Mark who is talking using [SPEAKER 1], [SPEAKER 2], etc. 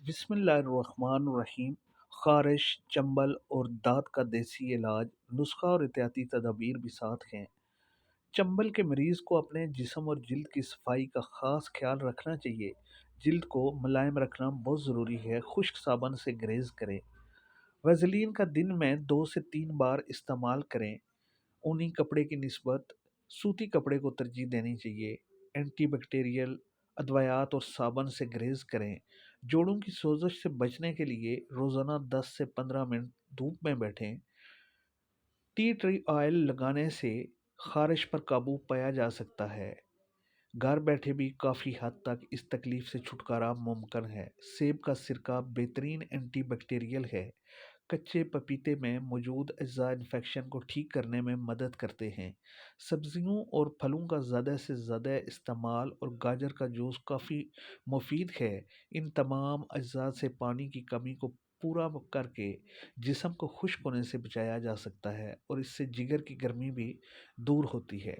[SPEAKER 1] بسم اللہ الرحمن الرحیم۔ خارش، چنبل اور دانت کا دیسی علاج، نسخہ اور احتیاطی تدابیر بھی ساتھ ہیں۔ چنبل کے مریض کو اپنے جسم اور جلد کی صفائی کا خاص خیال رکھنا چاہیے۔ جلد کو ملائم رکھنا بہت ضروری ہے۔ خشک صابن سے گریز کریں۔ ویزلین کا دن میں 2 سے 3 بار استعمال کریں۔ اونی کپڑے کی نسبت سوتی کپڑے کو ترجیح دینی چاہیے۔ اینٹی بیکٹیریل ادویات اور صابن سے گریز کریں۔ جوڑوں کی سوزش سے بچنے کے لیے روزانہ 10 سے 15 منٹ دھوپ میں بیٹھیں۔ ٹی ٹری آئل لگانے سے خارش پر قابو پایا جا سکتا ہے۔ گھر بیٹھے بھی کافی حد تک اس تکلیف سے چھٹکارا ممکن ہے۔ سیب کا سرکہ بہترین اینٹی بیکٹیریل ہے۔ کچے پپیتے میں موجود اجزاء انفیکشن کو ٹھیک کرنے میں مدد کرتے ہیں۔ سبزیوں اور پھلوں کا زیادہ سے زیادہ استعمال اور گاجر کا جوس کافی مفید ہے۔ ان تمام اجزاء سے پانی کی کمی کو پورا کر کے جسم کو خشک ہونے سے بچایا جا سکتا ہے اور اس سے جگر کی گرمی بھی دور ہوتی ہے۔